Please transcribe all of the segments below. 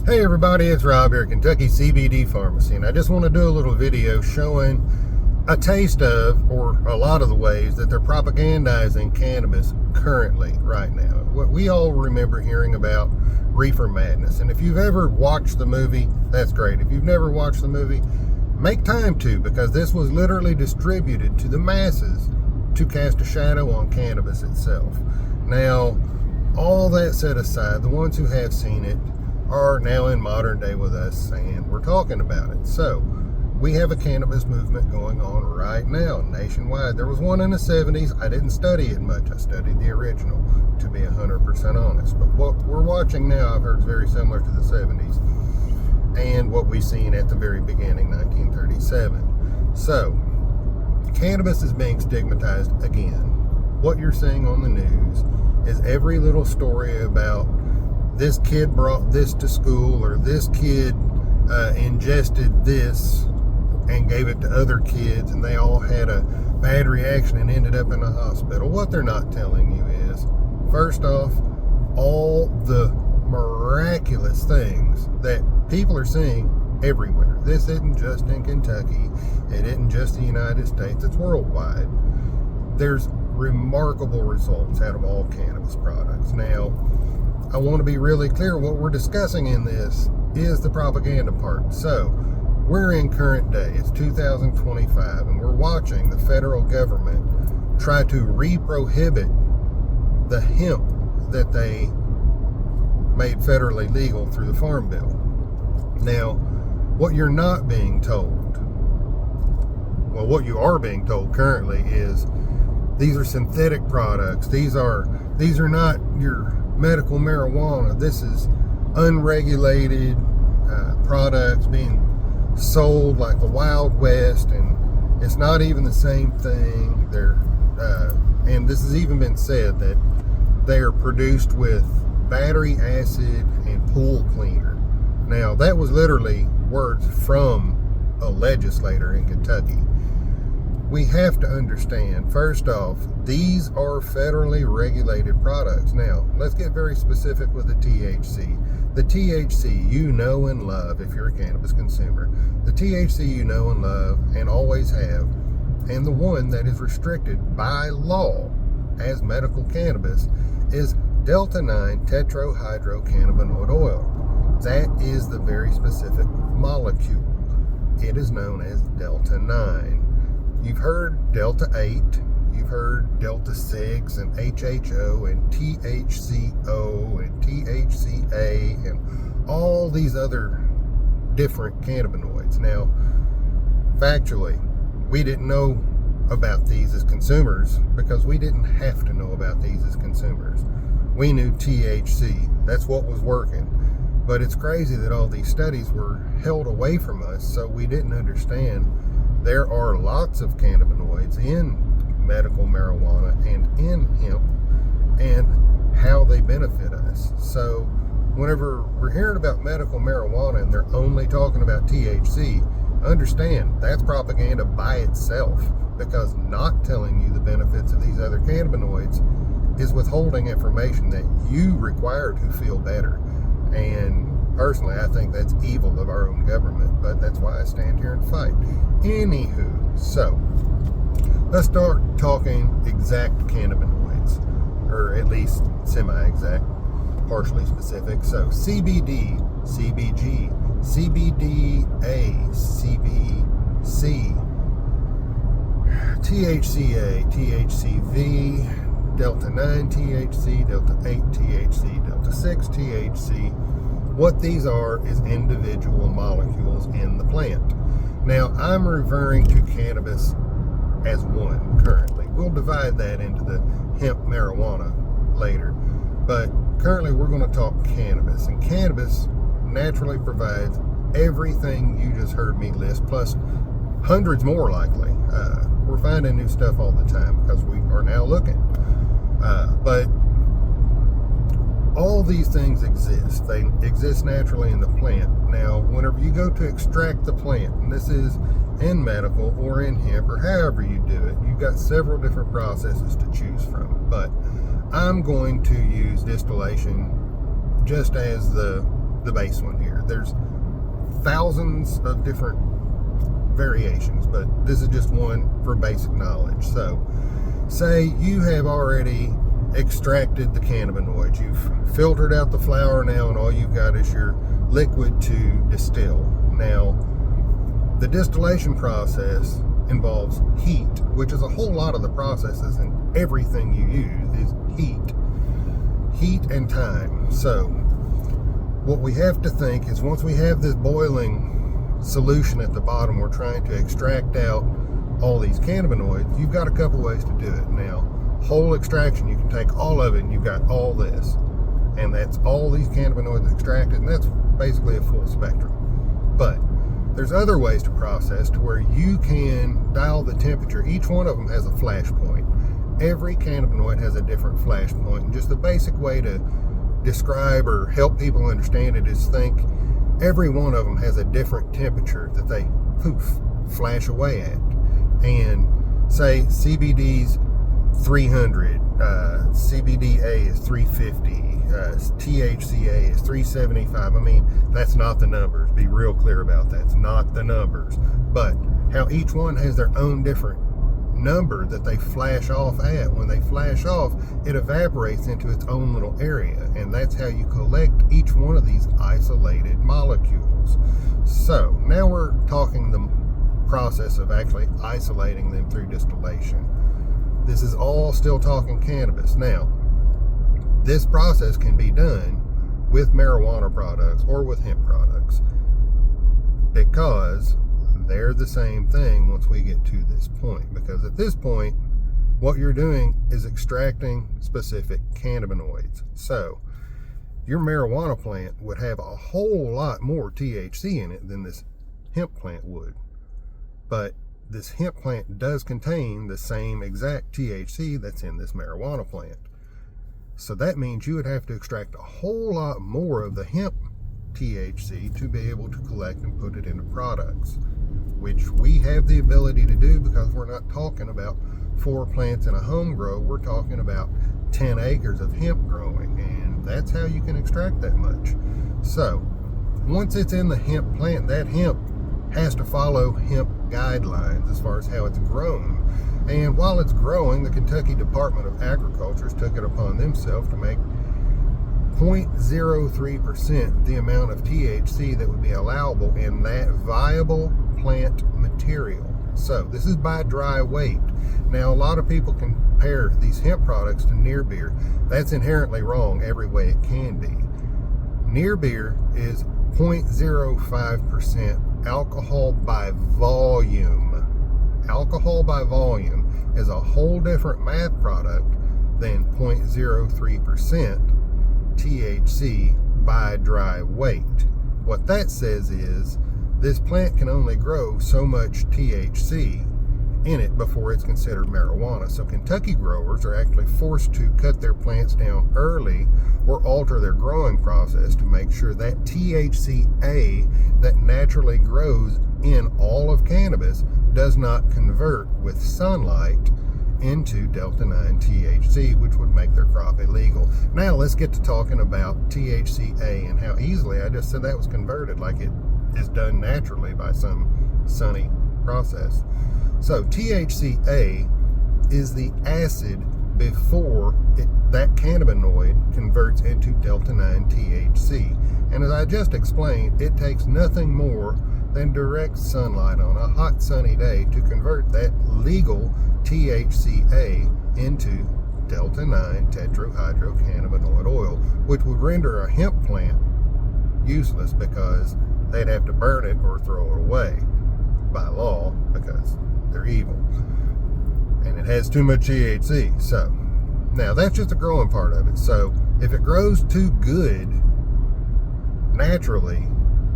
Hey everybody, it's Rob here at Kentucky CBD Pharmacy, and I just want to do a little video showing a taste of, or a lot of the ways that they're propagandizing cannabis currently, right now. What we all remember hearing about Reefer Madness, and if you've ever watched the movie, that's great. If you've never watched the movie, make time to, because this was literally distributed to the masses to cast a shadow on cannabis itself. Now, all that set aside, the ones who have seen it are now in modern day with us, and we're talking about it. So we have a cannabis movement going on right now nationwide. There was one in the 70s. I didn't study it much. I studied the original, to be 100% honest. But what we're watching now, I've heard, is very similar to the 70s and what we've seen at the very beginning, 1937. So cannabis is being stigmatized again. What you're seeing on the news is every little story about this kid brought this to school, or this kid ingested this and gave it to other kids, and they all had a bad reaction and ended up in the hospital. What they're not telling you is, first off, all the miraculous things that people are seeing everywhere. This isn't just in Kentucky. It isn't just the United States. It's worldwide. There's remarkable results out of all cannabis products. Now, I want to be really clear, what we're discussing in this is the propaganda part. So, we're in current day, it's 2025, and we're watching the federal government try to re-prohibit the hemp that they made federally legal through the Farm Bill. Now, what you're not being told, well, what you are being told currently is these are synthetic products. These are not your medical marijuana. This is unregulated products being sold like the Wild West, and it's not even the same thing. And this has even been said that they are produced with battery acid and pool cleaner. Now, that was literally words from a legislator in Kentucky. We have to understand, first off, these are federally regulated products. Now, let's get very specific with the THC. The THC you know and love if you're a cannabis consumer. The THC you know and love and always have, and the one that is restricted by law as medical cannabis, is Delta-9 tetrahydrocannabinoid oil. That is the very specific molecule. It is known as Delta-9. You've heard Delta-8, you've heard Delta-6 and HHO and THCO and THCA and all these other different cannabinoids. Now, factually, we didn't know about these as consumers because we didn't have to know about these as consumers. We knew THC, that's what was working. But it's crazy that all these studies were held away from us, so we didn't understand there are lots of cannabinoids in medical marijuana and in hemp and how they benefit us. So whenever we're hearing about medical marijuana and they're only talking about THC, understand that's propaganda by itself, because not telling you the benefits of these other cannabinoids is withholding information that you require to feel better. And personally, I think that's evil of our own government, but that's why I stand here and fight. Anywho, so let's start talking exact cannabinoids, or at least semi-exact, partially specific. So CBD, CBG, CBDA, CBC, THCA, THCV, Delta-9 THC, Delta-8 THC, Delta-6 THC. What these are is individual molecules in the plant. Now, I'm referring to cannabis as one currently. We'll divide that into the hemp marijuana later. But currently we're going to talk cannabis. And cannabis naturally provides everything you just heard me list, plus hundreds more likely. We're finding new stuff all the time because we are now looking. But all these things exist. They exist naturally in the plant. Now, whenever you go to extract the plant, and this is in medical or in hemp or however you do it, you've got several different processes to choose from. But I'm going to use distillation just as the the base one here. There's thousands of different variations, but this is just one for basic knowledge. So say you have already extracted the cannabinoids, you've filtered out the flower now, and all you've got is your liquid to distill. Now the distillation process involves heat, which is a whole lot of the processes, and everything you use is heat and time. So what we have to think is, once we have this boiling solution at the bottom, we're trying to extract out all these cannabinoids. You've got a couple ways to do it. Now, whole extraction, you can take all of it and you've got all this, and that's all these cannabinoids extracted, and that's basically a full spectrum. But there's other ways to process to where you can dial the temperature. Each one of them has a flash point. Every cannabinoid has a different flash point, and just the basic way to describe or help people understand it is, think every one of them has a different temperature that they flash away at. And say CBD's 300, CBDA is 350, THCA is 375. I mean, that's not the numbers. Be real clear about that. It's not the numbers. But how each one has their own different number that they flash off at. When they flash off, it evaporates into its own little area, and that's how you collect each one of these isolated molecules. So now we're talking the process of actually isolating them through distillation. This is all still talking cannabis. Now, this process can be done with marijuana products or with hemp products, because they're the same thing once we get to this point. Because at this point, what you're doing is extracting specific cannabinoids. So your marijuana plant would have a whole lot more THC in it than this hemp plant would. But this hemp plant does contain the same exact THC that's in this marijuana plant. So that means you would have to extract a whole lot more of the hemp THC to be able to collect and put it into products, which we have the ability to do, because we're not talking about 4 plants in a home grow. We're talking about 10 acres of hemp growing, and that's how you can extract that much. So once it's in the hemp plant, that hemp has to follow hemp guidelines as far as how it's grown. And while it's growing, the Kentucky Department of Agriculture took it upon themselves to make 0.03% the amount of THC that would be allowable in that viable plant material. So this is by dry weight. Now, a lot of people compare these hemp products to near beer. That's inherently wrong every way it can be. Near beer is 0.05% alcohol by volume. Alcohol by volume is a whole different math product than 0.03% THC by dry weight. What that says is this plant can only grow so much THC in it before it's considered marijuana. So Kentucky growers are actually forced to cut their plants down early or alter their growing process to make sure that THCA that naturally grows in all of cannabis does not convert with sunlight into Delta-9 THC, which would make their crop illegal. Now let's get to talking about THCA and how easily, I just said that was converted like it is done naturally by some sunny process. So THCA is the acid before that cannabinoid converts into Delta-9 THC. And as I just explained, it takes nothing more than direct sunlight on a hot sunny day to convert that legal THCA into Delta-9 tetrahydrocannabinoid oil, which would render a hemp plant useless because they'd have to burn it or throw it away by law because they're evil and it has too much THC. So now that's just the growing part of it. So if it grows too good naturally,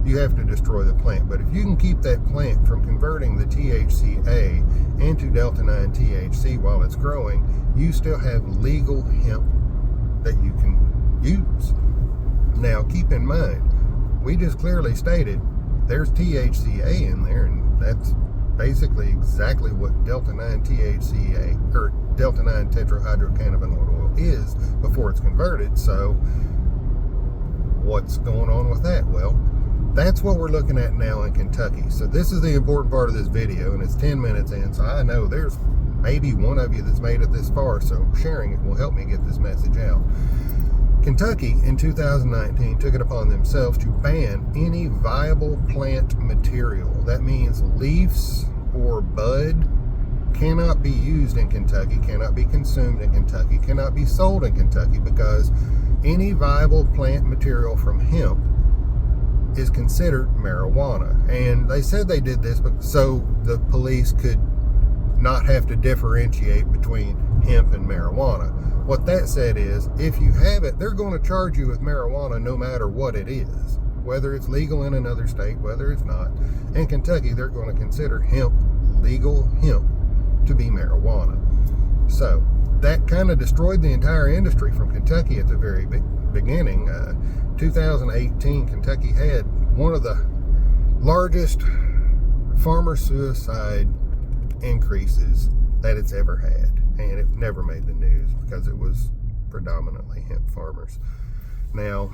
you have to destroy the plant. But if you can keep that plant from converting the THCA into Delta-9 THC while it's growing, you still have legal hemp that you can use. Now keep in mind, we just clearly stated there's THCA in there, and that's basically exactly what Delta-9 THCA or Delta-9 tetrahydrocannabinoid oil is before it's converted. So what's going on with that? Well, that's what we're looking at now in Kentucky. So this is the important part of this video, and it's 10 minutes in, so I know there's maybe one of you that's made it this far, so sharing it will help me get this message out. Kentucky in 2019 took it upon themselves to ban any viable plant material. That means leaves or bud cannot be used in Kentucky, cannot be consumed in Kentucky, cannot be sold in Kentucky, because any viable plant material from hemp is considered marijuana. And they said they did this so the police could not have to differentiate between hemp and marijuana. What that said is, if you have it, they're going to charge you with marijuana no matter what it is, whether it's legal in another state, whether it's not. In Kentucky, they're going to consider hemp, legal hemp, to be marijuana. So that kind of destroyed the entire industry from Kentucky at the very beginning. 2018, Kentucky had one of the largest farmer suicide increases that it's ever had, and it never made the news because it was predominantly hemp farmers. Now,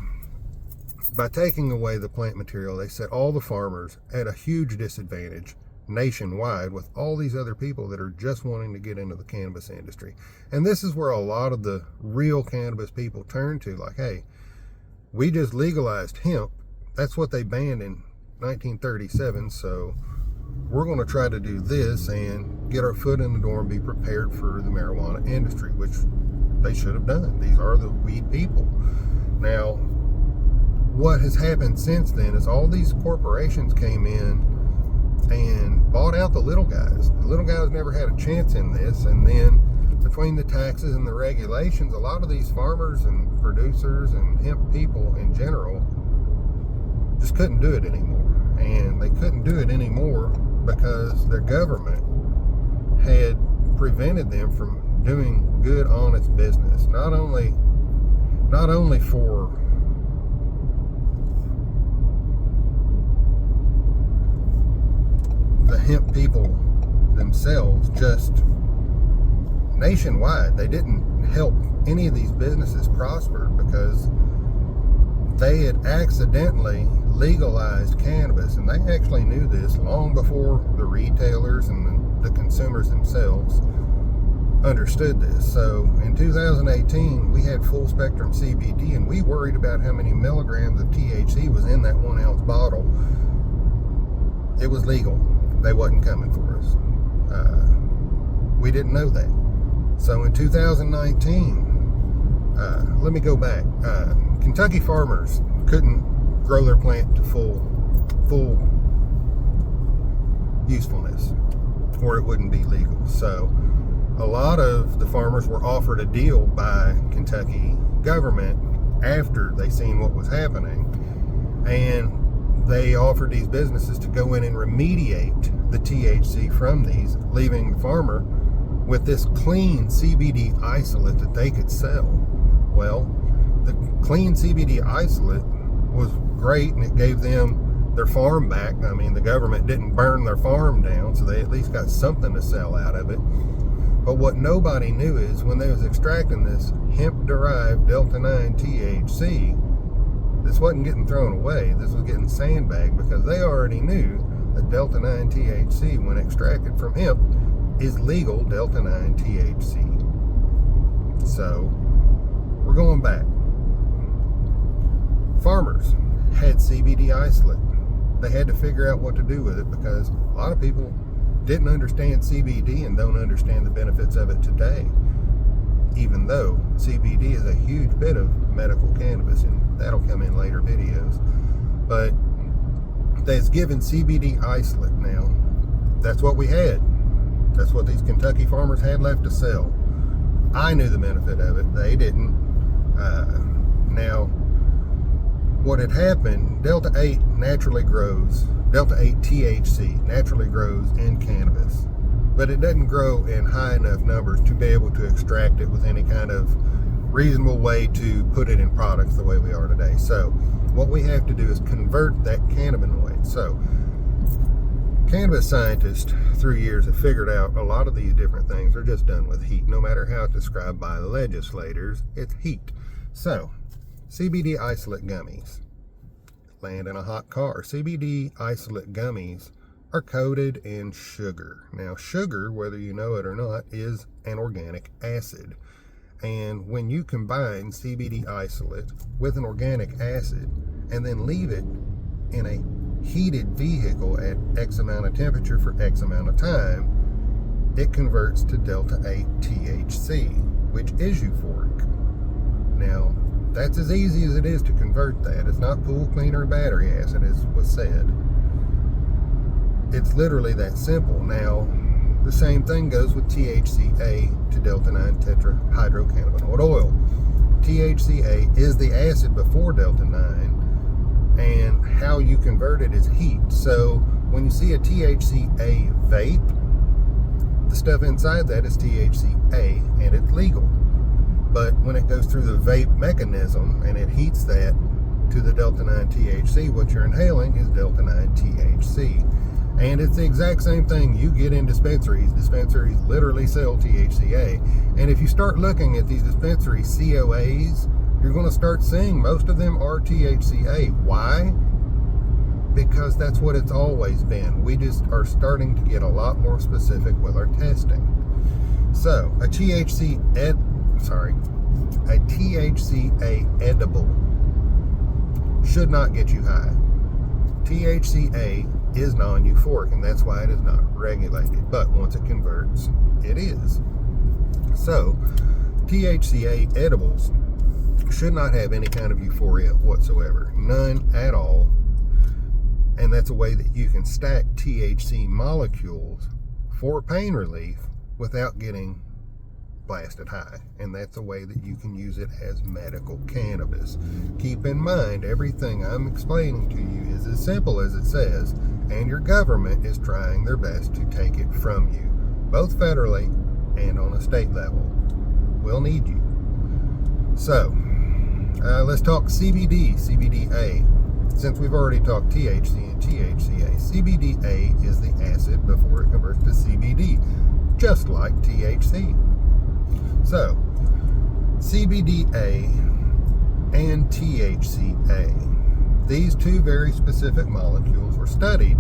by taking away the plant material, they set all the farmers at a huge disadvantage nationwide with all these other people that are just wanting to get into the cannabis industry. And this is where a lot of the real cannabis people turn to, like, hey, we just legalized hemp. That's what they banned in 1937, so we're going to try to do this and get our foot in the door and be prepared for the marijuana industry, which they should have done. These are the weed people. Now, what has happened since then is all these corporations came in and bought out the little guys. The little guys never had a chance in this, and then between the taxes and the regulations, a lot of these farmers and producers and hemp people in general just couldn't do it anymore. And they couldn't do it anymore because their government had prevented them from doing good, honest business. Not only for the hemp people themselves, just nationwide. They didn't help any of these businesses prosper because they had accidentally legalized cannabis, and they actually knew this long before the retailers and the consumers themselves understood this. So in 2018, we had full spectrum CBD, and we worried about how many milligrams of THC was in that 1 ounce bottle. It was legal. They wasn't coming for us. We didn't know that. So in 2019, let me go back. Kentucky farmers couldn't grow their plant to full usefulness, or it wouldn't be legal. So a lot of the farmers were offered a deal by Kentucky government after they seen what was happening, and they offered these businesses to go in and remediate the THC from these, leaving the farmer with this clean CBD isolate that they could sell. Well, the clean CBD isolate was great, and it gave them their farm back. I mean, the government didn't burn their farm down, so they at least got something to sell out of it. But what nobody knew is when they was extracting this hemp-derived Delta-9 THC, this wasn't getting thrown away. This was getting sandbagged, because they already knew that Delta-9 THC, when extracted from hemp, is legal Delta-9 THC. So, we're going back. Farmers had CBD isolate. They had to figure out what to do with it, because a lot of people didn't understand CBD and don't understand the benefits of it today, even though CBD is a huge bit of medical cannabis, and that'll come in later videos. But that's given CBD isolate now. That's what we had. That's what these Kentucky farmers had left to sell. I knew the benefit of it. They didn't. Now, what had happened, Delta-8 naturally grows, Delta-8 THC naturally grows in cannabis, but it doesn't grow in high enough numbers to be able to extract it with any kind of reasonable way to put it in products the way we are today. So what we have to do is convert that cannabinoid. So cannabis scientists through years have figured out a lot of these different things are just done with heat. No matter how it's described by legislators, it's heat. So CBD isolate gummies. land in a hot car. CBD isolate gummies are coated in sugar. Now, sugar, whether you know it or not, is an organic acid. And when you combine CBD isolate with an organic acid and then leave it in a heated vehicle at X amount of temperature for X amount of time, it converts to Delta 8 THC, which is euphoric. Now, that's as easy as it is to convert that. It's not pool cleaner and battery acid, as was said. It's literally that simple. Now, the same thing goes with THCA to Delta 9 tetrahydrocannabinol oil. THCA is the acid before Delta 9, and how you convert it is heat. So when you see a THCA vape, the stuff inside that is THCA, and it's legal. But when it goes through the vape mechanism and it heats that to the Delta 9 THC, what you're inhaling is Delta 9 THC. And it's the exact same thing you get in dispensaries. Dispensaries literally sell THCA. And if you start looking at these dispensary COAs, you're going to start seeing most of them are THCA. Why? Because that's what it's always been. We just are starting to get a lot more specific with our testing. So, a THCA edible should not get you high. THCA is non-euphoric, and that's why it is not regulated. But once it converts, it is. So, THCA edibles should not have any kind of euphoria whatsoever. None at all. And that's a way that you can stack THC molecules for pain relief without getting blasted high. And that's a way that you can use it as medical cannabis. Keep in mind, everything I'm explaining to you is as simple as it says, and your government is trying their best to take it from you, both federally and on a state level. We'll need you. So, let's talk CBD, CBDA. Since we've already talked THC and THCA, CBDA is the acid before it converts to CBD, just like THC. So, CBDA and THCA, these two very specific molecules were studied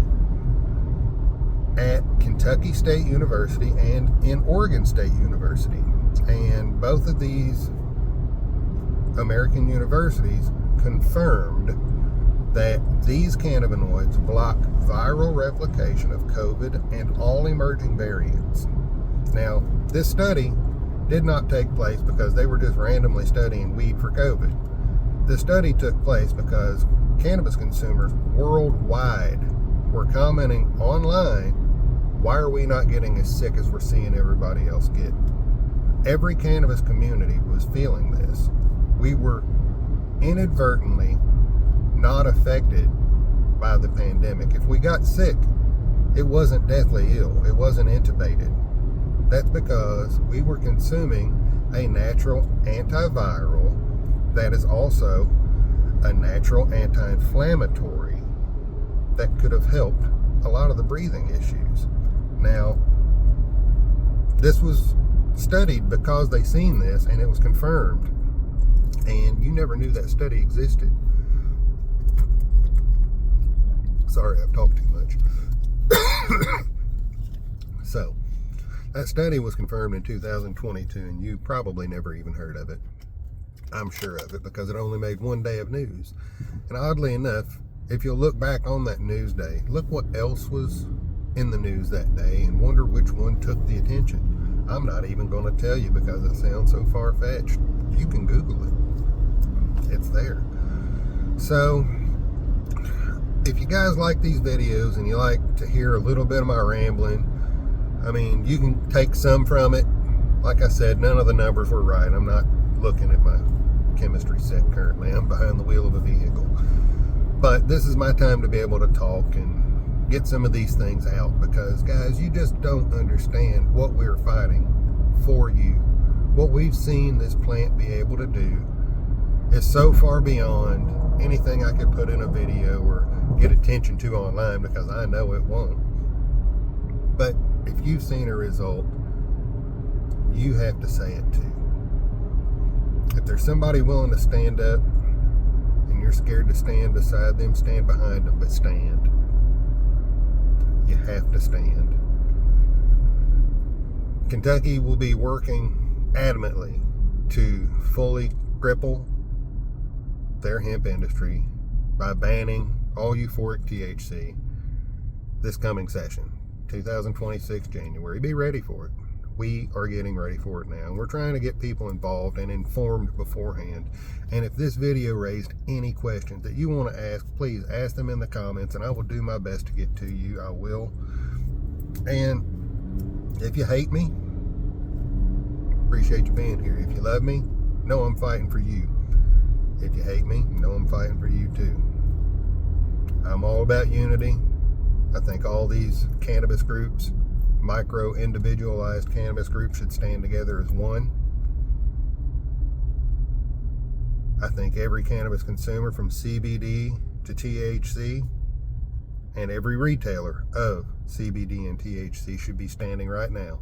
at Kentucky State University and in Oregon State University. And both of these American universities confirmed that these cannabinoids block viral replication of COVID and all emerging variants. Now, this study did not take place because they were just randomly studying weed for COVID. The study took place because cannabis consumers worldwide were commenting online, why are we not getting as sick as we're seeing everybody else get? Every cannabis community was feeling this. We were inadvertently not affected by the pandemic. If we got sick, it wasn't deathly ill. It wasn't intubated. That's because we were consuming a natural antiviral that is also a natural anti-inflammatory that could have helped a lot of the breathing issues. Now, this was studied because they seen this and it was confirmed, and you never knew that study existed. Sorry, I've talked too much. So, that study was confirmed in 2022, and you probably never even heard of it. I'm sure of it because it only made one day of news. And oddly enough, if you'll look back on that news day, look what else was in the news that day and wonder which one took the attention. I'm not even going to tell you because it sounds so far-fetched. You can Google it. It's there. So, if you guys like these videos and you like to hear a little bit of my rambling, I mean, you can take some from it. Like I said, none of the numbers were right. I'm not looking at my chemistry set currently. I'm behind the wheel of a vehicle. But this is my time to be able to talk and get some of these things out because, guys, you just don't understand what we're fighting for you. What we've seen this plant be able to do is so far beyond anything I could put in a video or get attention to online, because I know it won't. But if you've seen a result, you have to say it too. If there's somebody willing to stand up in you're scared to stand beside them, stand behind them, but stand. You have to stand. Kentucky will be working adamantly to fully cripple their hemp industry by banning all euphoric THC this coming session, 2026 January. Be ready for it. We are getting ready for it now. We're trying to get people involved and informed beforehand. And if this video raised any questions that you want to ask, please ask them in the comments, and I will do my best to get to you. I will. And if you hate me, appreciate you being here. If you love me, know I'm fighting for you. If you hate me, know I'm fighting for you too. I'm all about unity. I think all these cannabis groups, micro individualized cannabis groups, should stand together as one. I think every cannabis consumer, from CBD to THC, and every retailer of CBD and THC should be standing right now.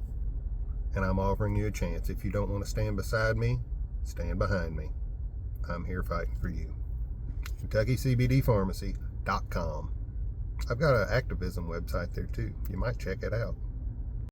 And I'm offering you a chance. If you don't want to stand beside me, stand behind me. I'm here fighting for you. KentuckyCBDPharmacy.com. I've got an activism website there too. You might check it out.